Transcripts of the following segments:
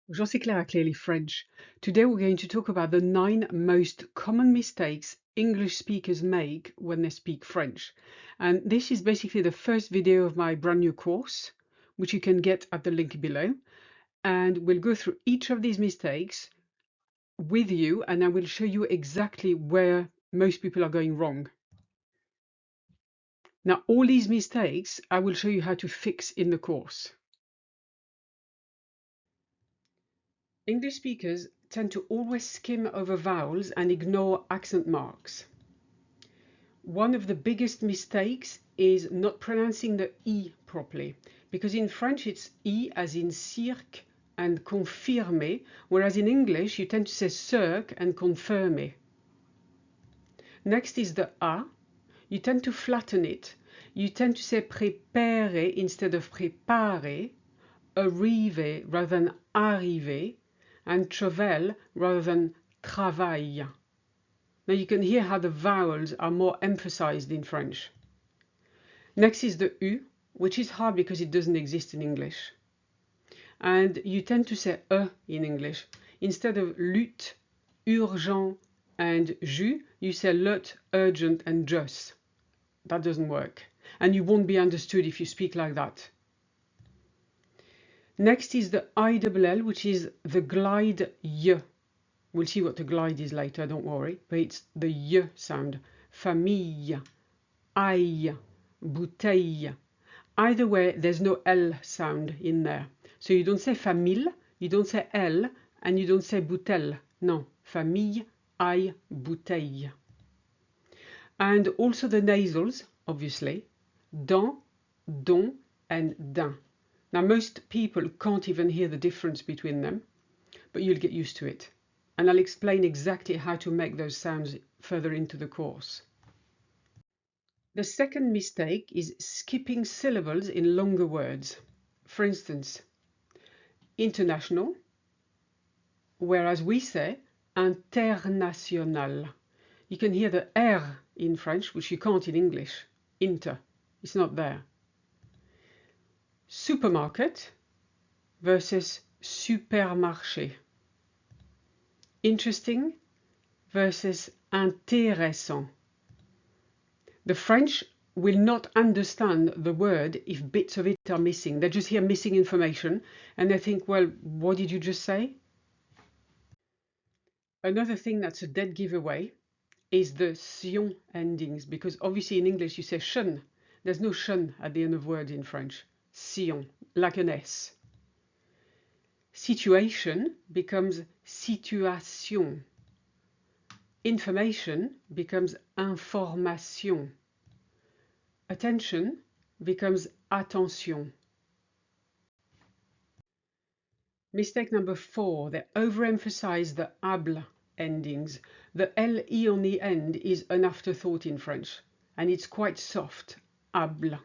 Bonjour, c'est Claire at Clearly French. Today we're going to talk about the 9 most common mistakes English speakers make when they speak French. And this is basically the first video of my brand new course, which you can get at the link below. And we'll go through each of these mistakes with you, and I will show you exactly where most people are going wrong. Now, all these mistakes, I will show you how to fix in the course. English speakers tend to always skim over vowels and ignore accent marks. One of the biggest mistakes is not pronouncing the E properly, because in French it's E as in cirque and confirmer, whereas in English you tend to say cirque and confirmer. Next is the A. You tend to flatten it. You tend to say prepare instead of prepare, arrive rather than arriver, and travail rather than travail. Now you can hear how the vowels are more emphasized in French. Next is the U, which is hard because it doesn't exist in English. And you tend to say in English. Instead of lutte, urgent, and jus, you say lot, urgent, and just. That doesn't work. And you won't be understood if you speak like that. Next is the ILL, which is the glide y. We'll see what the glide is later, don't worry. But it's the y sound. Famille, aille, bouteille. Either way, there's no L sound in there. So you don't say famille, you don't say L, and you don't say bouteille. No, famille, aille, bouteille. And also the nasals, obviously. Dans, don, and din. Now, most people can't even hear the difference between them, but you'll get used to it. And I'll explain exactly how to make those sounds further into the course. The second mistake is skipping syllables in longer words. For instance, international, whereas we say international. You can hear the R in French, which you can't in English. Inter, it's not there. Supermarket versus supermarché. Interesting versus intéressant. The French will not understand the word if bits of it are missing. They just hear missing information and they think, well, what did you just say? Another thing that's a dead giveaway is the sion endings, because obviously in English you say shun. There's no shun at the end of words in French. Sion, like an S. Situation becomes situation. Information becomes information. Attention becomes attention. Mistake number 4, they overemphasize the able endings. The LE on the end is an afterthought in French, and it's quite soft, able.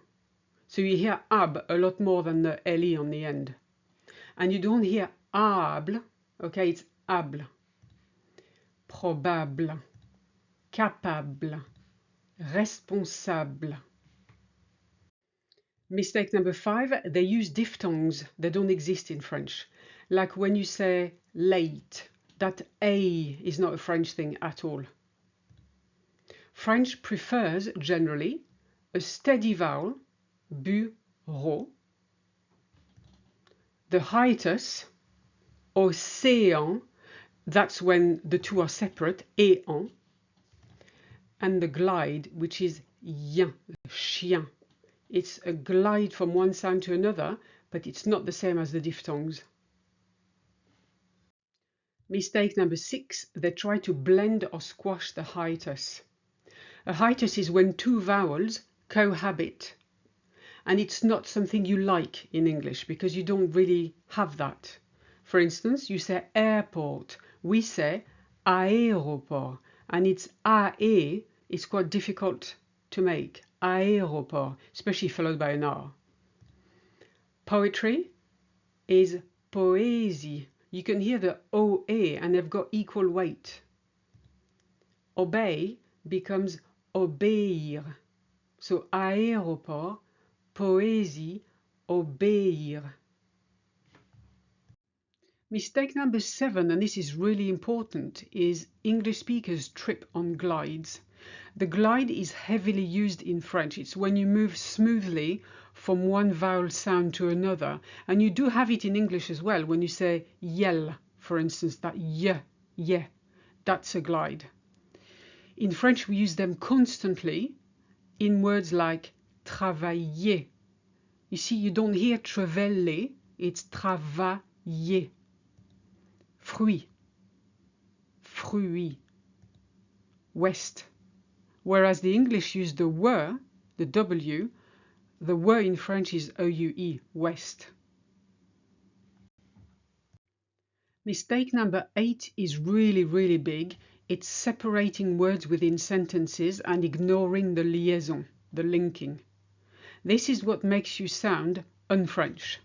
So you hear ab a lot more than the LE on the end. And you don't hear able, okay, it's able. Probable, capable, responsable. Mistake number 5, they use diphthongs that don't exist in French. Like when you say late, that A is not a French thing at all. French prefers, generally, a steady vowel, bureau. The hiatus, océan, that's when the two are separate, et en. And the glide, which is yin, chien. It's a glide from one sound to another, but it's not the same as the diphthongs. Mistake number 6, they try to blend or squash the hiatus. A hiatus is when two vowels cohabit, and it's not something you like in English because you don't really have that. For instance, you say airport, we say aéroport, and it's aé is quite difficult to make. Aéroport, especially followed by an R. Poetry is poésie. You can hear the OA and they've got equal weight. Obey becomes obéir. So aéroport, poésie, obéir. Mistake number 7, and this is really important, is English speakers trip on glides. The glide is heavily used in French. It's when you move smoothly from one vowel sound to another. And you do have it in English as well. When you say yell, for instance, that yeah, that's a glide. In French, we use them constantly in words like travailler. You see, you don't hear travailler, it's travailler. Fruit, fruit, west. Whereas the English use the were, the W, the were in French is OUE, west. Mistake number 8 is really big. It's separating words within sentences and ignoring the liaison, the linking. This is what makes you sound un-French.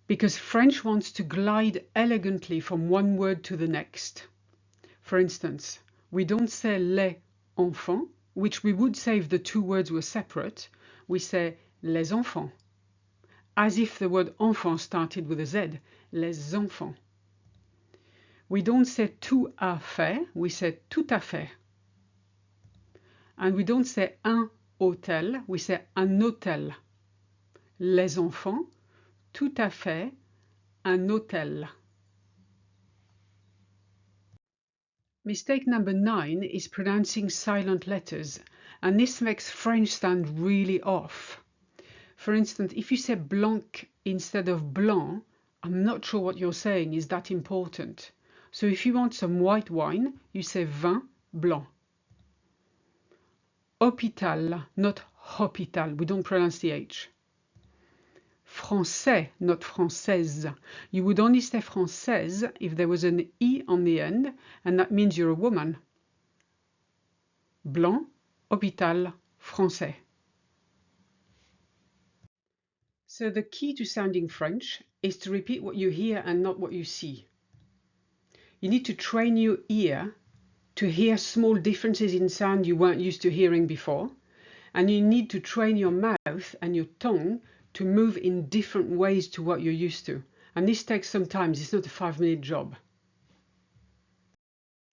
Because French wants to glide elegantly from one word to the next. For instance, we don't say les enfants, which we would say if the two words were separate. We say les enfants, as if the word enfant started with a Z, les enfants. We don't say tout à fait, we say tout à fait. And we don't say un hôtel, we say un hôtel. Les enfants, tout à fait, un hôtel. Mistake number 9 is pronouncing silent letters, and this makes French sound really off. For instance, if you say blanc instead of blanc, I'm not sure what you're saying is that important. So if you want some white wine, you say vin blanc. Hôpital, not hôpital. We don't pronounce the H. Français, not française. You would only say française if there was an E on the end, and that means you're a woman. Blanc, hôpital, français. So the key to sounding French is to repeat what you hear and not what you see. You need to train your ear to hear small differences in sound you weren't used to hearing before, and you need to train your mouth and your tongue to move in different ways to what you're used to. And this takes some time. It's not a 5-minute job.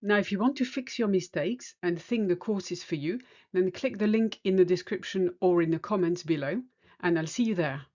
Now, if you want to fix your mistakes and think the course is for you, then click the link in the description or in the comments below, and I'll see you there.